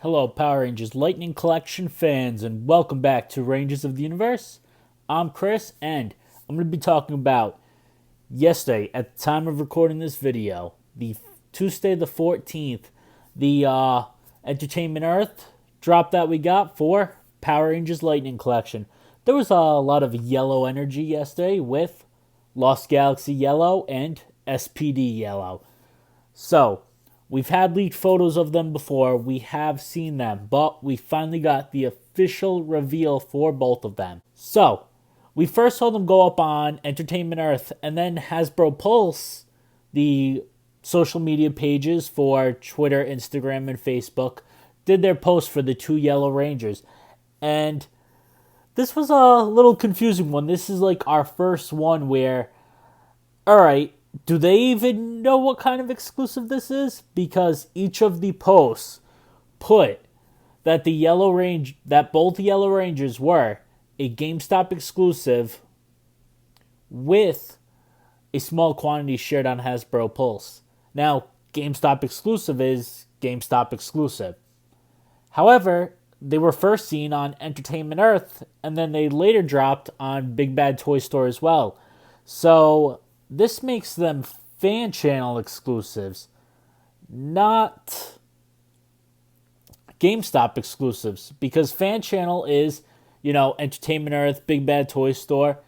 Hello, Power Rangers Lightning Collection fans, and welcome back to Rangers of the Universe. I'm Chris, and I'm going to be talking about yesterday, at the time of recording this video, the Tuesday the 14th, the Entertainment Earth drop that we got for Power Rangers Lightning Collection. There was a lot of yellow energy yesterday with Lost Galaxy Yellow and SPD Yellow. So, we've had leaked photos of them before. We have seen them, but we finally got the official reveal for both of them. So, we first saw them go up on Entertainment Earth, and then Hasbro Pulse, the social media pages for Twitter, Instagram, and Facebook, did their post for the two Yellow Rangers. And this was a little confusing one. This is like our first one where, alright, do they even know what kind of exclusive this is? Because each of the posts put that both Yellow Rangers were a GameStop exclusive with a small quantity shared on Hasbro Pulse. Now, GameStop exclusive is GameStop exclusive. However, they were first seen on Entertainment Earth, and then they later dropped on Big Bad Toy Store as well. So, this makes them fan channel exclusives, not GameStop exclusives, because fan channel is, Entertainment Earth, Big Bad Toy Store,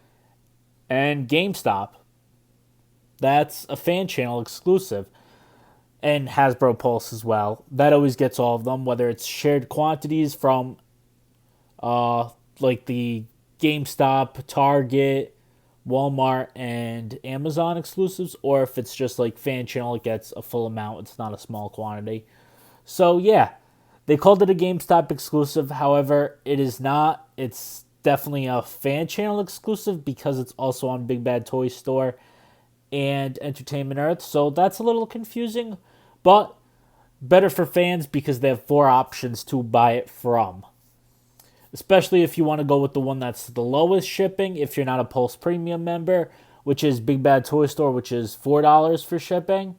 and GameStop. That's a fan channel exclusive. And Hasbro Pulse as well. That always gets all of them, whether it's shared quantities from like the GameStop, Target, Walmart, and Amazon exclusives, or if it's just like fan channel, it gets a full amount. It's not a small quantity. So yeah, they called it a GameStop exclusive. However, it is not. It's definitely a fan channel exclusive because it's also on Big Bad Toy Store and Entertainment Earth. So that's a little confusing, but better for fans because they have 4 options to buy it from. Especially if you want to go with the one that's the lowest shipping, if you're not a Pulse Premium member, which is Big Bad Toy Store, which is $4 for shipping.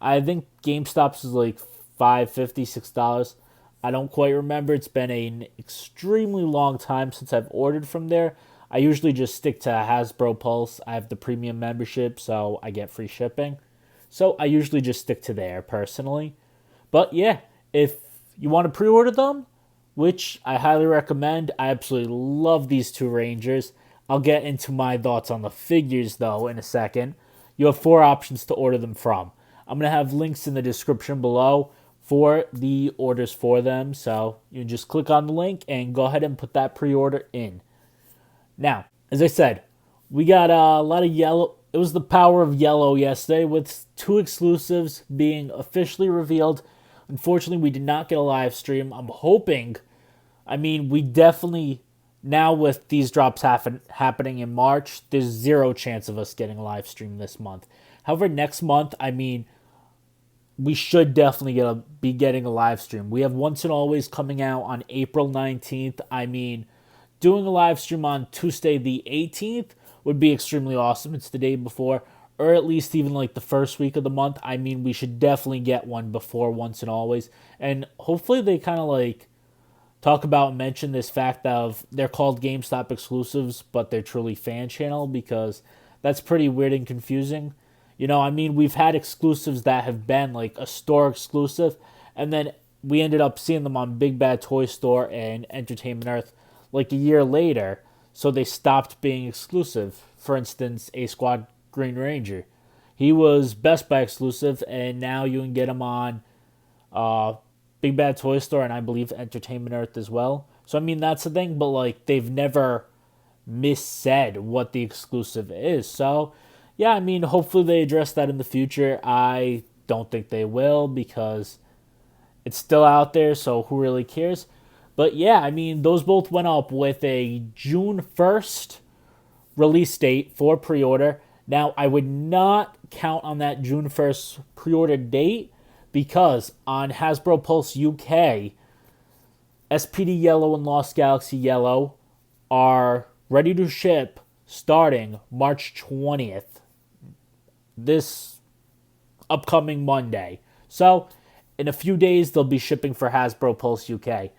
I think GameStop's is like $5.50, $6. I don't quite remember. It's been an extremely long time since I've ordered from there. I usually just stick to Hasbro Pulse. I have the premium membership, so I get free shipping. So I usually just stick to there personally. But yeah, if you want to pre-order them, which I highly recommend. I absolutely love these two Rangers. I'll get into my thoughts on the figures, though, in a second. You have 4 options to order them from. I'm going to have links in the description below for the orders for them. So you can just click on the link and go ahead and put that pre-order in. Now, as I said, we got a lot of yellow. It was the power of yellow yesterday with 2 exclusives being officially revealed. Unfortunately, we did not get a live stream. I'm hoping... we definitely, now with these drops happening in March, there's 0 chance of us getting a live stream this month. However, next month, we should definitely be getting a live stream. We have Once and Always coming out on April 19th. Doing a live stream on Tuesday the 18th would be extremely awesome. It's the day before, or at least even like the first week of the month. We should definitely get one before Once and Always. And hopefully they kind of talk about and mention this fact of they're called GameStop exclusives, but they're truly fan channel, because that's pretty weird and confusing. We've had exclusives that have been like a store exclusive, and then we ended up seeing them on Big Bad Toy Store and Entertainment Earth like a year later, so they stopped being exclusive. For instance, A-Squad Green Ranger. He was Best Buy exclusive, and now you can get him on Big Bad Toy Store, and I believe Entertainment Earth as well. So, that's the thing, but, they've never missaid what the exclusive is. So, yeah, hopefully they address that in the future. I don't think they will, because it's still out there, so who really cares? But, yeah, those both went up with a June 1st release date for pre-order. Now, I would not count on that June 1st pre-order date, because on Hasbro Pulse UK, SPD Yellow and Lost Galaxy Yellow are ready to ship starting March 20th, this upcoming Monday. So In a few days, they'll be shipping for Hasbro Pulse UK.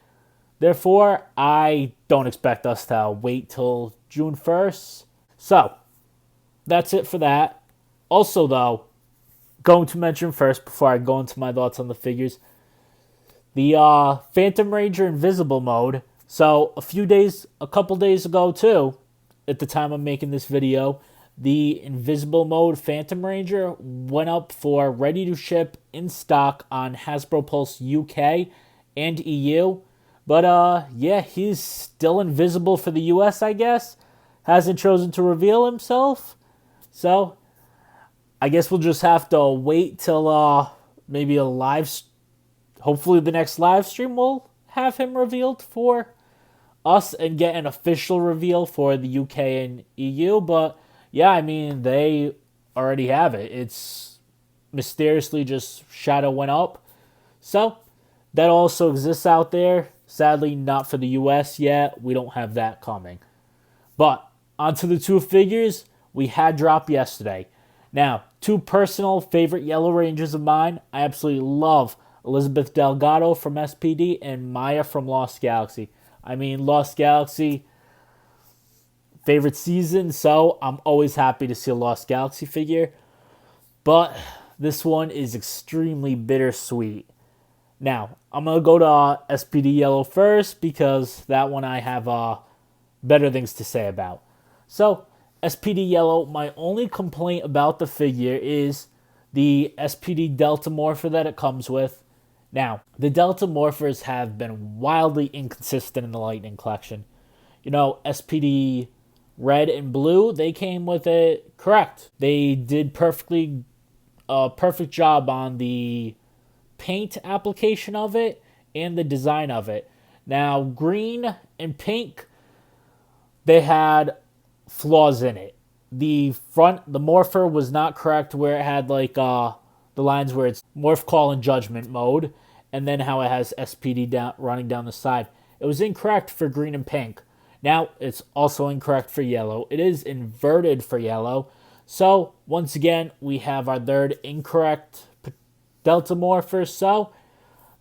Therefore, I don't expect us to wait till June 1st. So, that's it for that. Also, though, going to mention first before I go into my thoughts on the figures, the Phantom Ranger Invisible mode. So, a couple days ago, too, at the time I'm making this video, the Invisible mode Phantom Ranger went up for ready to ship in stock on Hasbro Pulse UK and EU. But, yeah, he's still invisible for the US, I guess. Hasn't chosen to reveal himself. So, I guess we'll just have to wait till maybe hopefully the next live stream will have him revealed for us and get an official reveal for the UK and EU. But, yeah, I mean, they already have it. It's mysteriously just shadow went up. So, that also exists out there. Sadly, not for the US yet. We don't have that coming. But, onto the two figures we had dropped yesterday. Now, two personal favorite Yellow Rangers of mine. I absolutely love Elizabeth Delgado from SPD and Maya from Lost Galaxy. I mean, Lost Galaxy, favorite season, so I'm always happy to see a Lost Galaxy figure. But this one is extremely bittersweet. Now, I'm going to go to SPD Yellow first because that one I have better things to say about. So, SPD Yellow, my only complaint about the figure is the SPD Delta Morpher that it comes with. Now, the Delta Morphers have been wildly inconsistent in the Lightning Collection. You know, SPD Red and Blue, they came with it correct. They did perfect job on the paint application of it and the design of it. Now, Green and Pink, they had flaws in it. The morpher was not correct where it had like the lines where it's morph call and judgment mode, and then how it has SPD running down the side. It was incorrect for Green and Pink. Now it's also incorrect for Yellow. It is inverted for Yellow. So once again, we have our third incorrect Delta Morpher. So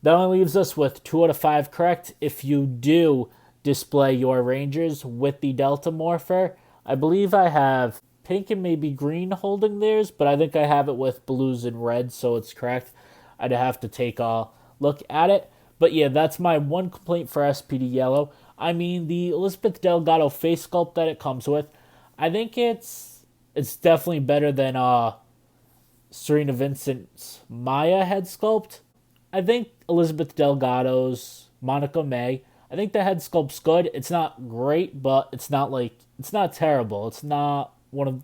that only leaves us with 2 out of 5 correct if you do display your Rangers with the Delta Morpher. I believe I have Pink and maybe Green holding theirs, but I think I have it with Blues and Reds, so it's correct. I'd have to take a look at it. But yeah, that's my one complaint for SPD Yellow. I mean, the Elizabeth Delgado face sculpt that it comes with, I think it's definitely better than Serena Vincent's Maya head sculpt. I think Elizabeth Delgado's Monica May, I think the head sculpt's good. It's not great, but it's not terrible. It's not one of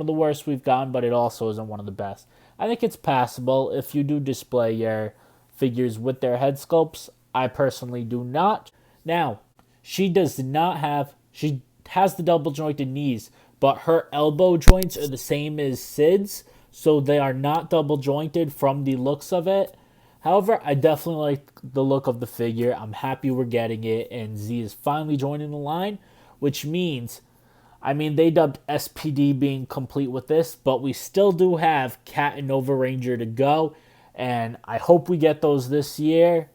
the worst we've gotten, but it also isn't one of the best. I think it's passable if you do display your figures with their head sculpts. I personally do not. Now, she has the double jointed knees, but her elbow joints are the same as Sid's, so they are not double jointed from the looks of it. However, I definitely like the look of the figure. I'm happy we're getting it, and Z is finally joining the line, which means, they dubbed SPD being complete with this, but we still do have Cat and Nova Ranger to go, and I hope we get those this year.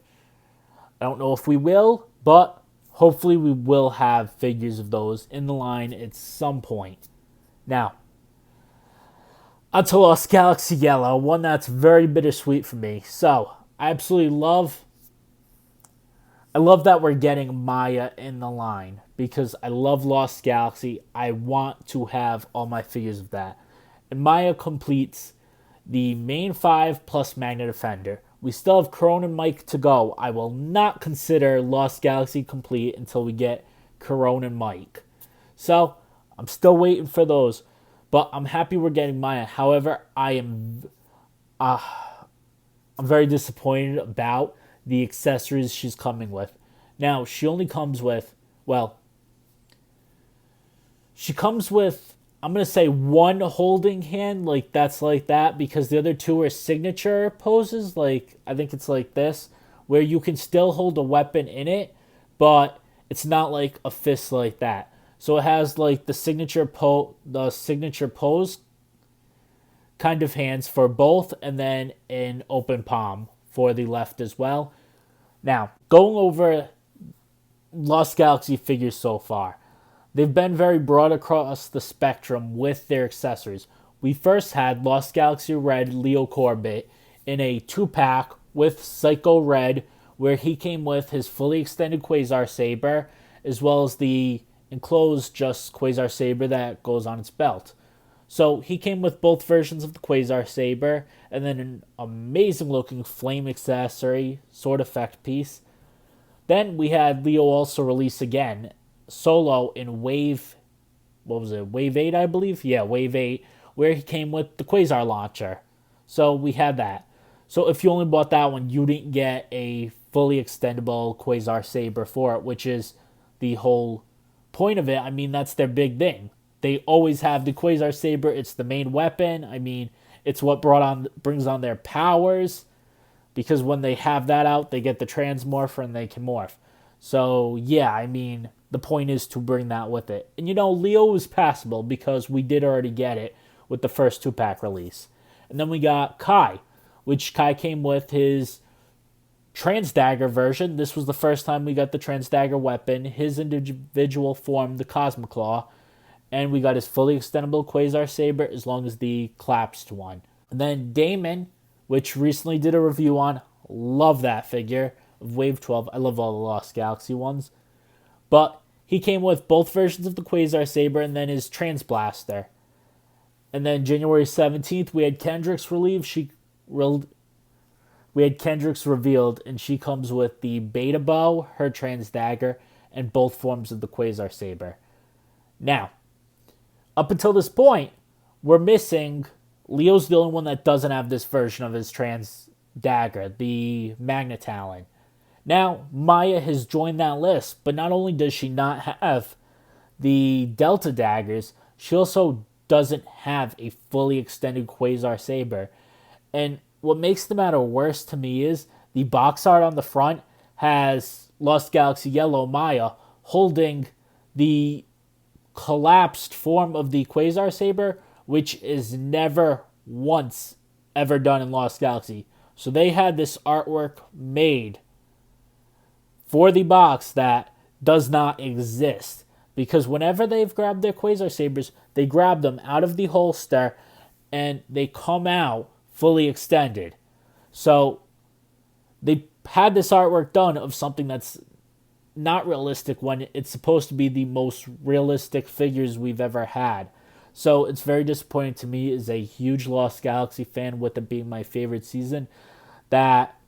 I don't know if we will, but hopefully we will have figures of those in the line at some point. Now, onto Lost Galaxy Yellow, one that's very bittersweet for me. So, I absolutely love that we're getting Maya in the line because I love Lost Galaxy. I want to have all my figures of that. And Maya completes the main 5 plus Magna Defender. We still have Corona and Mike to go. I will not consider Lost Galaxy complete until we get Corona and Mike. So, I'm still waiting for those. But I'm happy we're getting Maya. However, I'm very disappointed about the accessories she's coming with. Now, she only comes with, I'm going to say one holding hand, that's like that, because the other two are signature poses, I think it's like this, where you can still hold a weapon in it, but it's not like a fist like that. So it has the signature pose kind of hands for both, and then an open palm for the left as well. Now, going over Lost Galaxy figures so far, they've been very broad across the spectrum with their accessories. We first had Lost Galaxy Red Leo Corbett in a 2-pack with Psycho Red, where he came with his fully extended Quasar Saber, as well as the enclosed just Quasar Saber that goes on its belt. So he came with both versions of the Quasar Saber, and then an amazing looking flame accessory, sword effect piece. Then we had Leo also release again, solo in Wave, what was it, Wave 8 I believe? Yeah, Wave 8, where he came with the Quasar launcher. So we had that. So if you only bought that one, you didn't get a fully extendable Quasar Saber for it, which is the whole point of it. I mean, that's their big thing. They always have the Quasar Saber. It's the main weapon. I mean, it's what brings on their powers, because when they have that out, they get the Transmorpher and they can morph. So, yeah, I mean, the point is to bring that with it. And, Leo is passable because we did already get it with the first 2-pack release. And then we got Kai, which Kai came with his Transdagger version. This was the first time we got the Transdagger weapon, his individual form, the Cosmic Claw, and we got his fully extendable Quasar Saber as long as the collapsed one. And then Damon, which recently did a review on, love that figure of Wave 12. I love all the Lost Galaxy ones. But he came with both versions of the Quasar Saber and then his Trans Blaster. And then January 17th, we had Kendrix revealed, and she comes with the Beta Bow, her Trans Dagger, and both forms of the Quasar Saber. Now, up until this point, we're missing, Leo's the only one that doesn't have this version of his Trans Dagger, the Magnetalon. Now, Maya has joined that list, but not only does she not have the Delta Daggers, she also doesn't have a fully extended Quasar Saber. And what makes the matter worse to me is the box art on the front has Lost Galaxy Yellow Maya holding the collapsed form of the Quasar Saber, which is never once ever done in Lost Galaxy. So they had this artwork made for the box that does not exist. Because whenever they've grabbed their Quasar Sabers, they grab them out of the holster and they come out fully extended. So they had this artwork done of something that's not realistic when it's supposed to be the most realistic figures we've ever had. So it's very disappointing to me as a huge Lost Galaxy fan, with it being my favorite season, that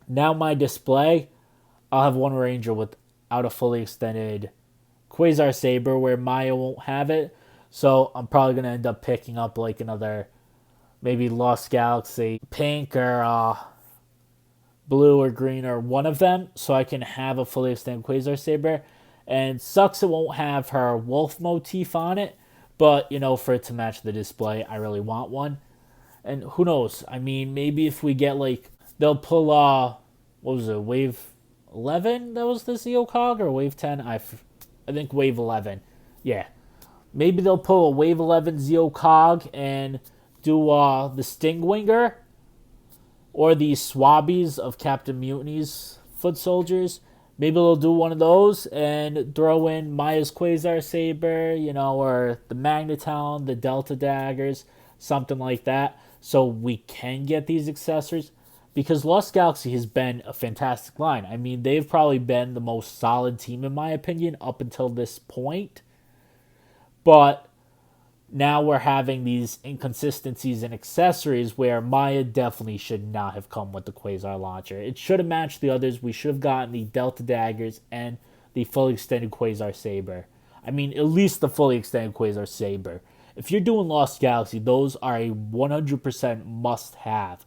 now my display, I'll have one Ranger without a fully extended Quasar Saber where Maya won't have it. So I'm probably going to end up picking up like another maybe Lost Galaxy pink or blue or green or one of them, so I can have a fully extended Quasar Saber. And sucks it won't have her wolf motif on it, but for it to match the display, I really want one. And who knows, I mean, maybe if we get they'll pull what was it, Wave 11 that was the Zeocog, or Wave 10? I think Wave 11. Yeah. Maybe they'll pull a Wave 11 Zeocog and do the Stingwinger or the Swabbies of Captain Mutiny's foot soldiers. Maybe they'll do one of those and throw in Maya's Quasar Saber, or the Magnetalon, the Delta Daggers, something like that, so we can get these accessories. Because Lost Galaxy has been a fantastic line. I mean, they've probably been the most solid team, in my opinion, up until this point. But now we're having these inconsistencies in accessories where Maya definitely should not have come with the Quasar launcher. It should have matched the others. We should have gotten the Delta Daggers and the fully extended Quasar Saber. I mean, at least the fully extended Quasar Saber. If you're doing Lost Galaxy, those are a 100% must-have.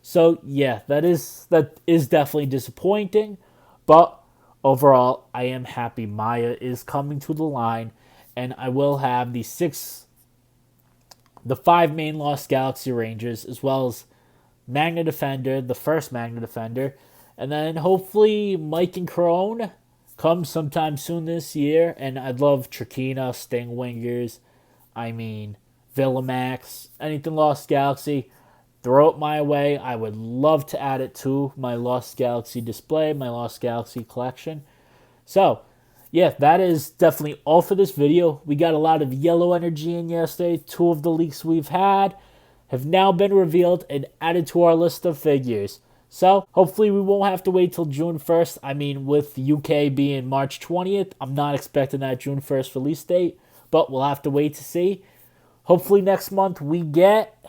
So, yeah, that is definitely disappointing. But overall, I am happy Maya is coming to the line. And I will have the 5 main Lost Galaxy Rangers, as well as Magna Defender, the first Magna Defender. And then hopefully Mike and Crone come sometime soon this year. And I'd love Trakina, Stingwingers, Villamax, anything Lost Galaxy. throw it my way. I would love to add it to my Lost Galaxy display, my Lost Galaxy collection. So, yeah, that is definitely all for this video. We got a lot of yellow energy in yesterday. 2 of the leaks we've had have now been revealed and added to our list of figures. So, hopefully we won't have to wait till June 1st. I mean, with UK being March 20th, I'm not expecting that June 1st release date, but we'll have to wait to see. Hopefully next month we get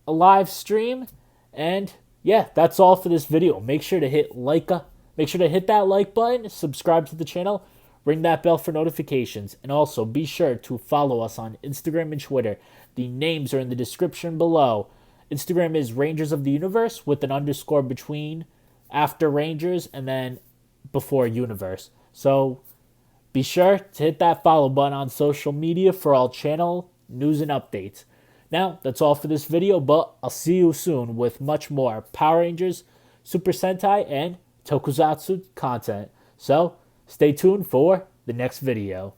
a live stream. And yeah, that's all for this video. Make sure to hit that like button, subscribe to the channel, ring that bell for notifications, and also be sure to follow us on Instagram and Twitter. The names are in the description below. Instagram is Rangers of the Universe with an underscore between after Rangers and then before Universe. So be sure to hit that follow button on social media for all channel news and updates. Now, that's all for this video, but I'll see you soon with much more Power Rangers, Super Sentai, and Tokusatsu content. So, stay tuned for the next video.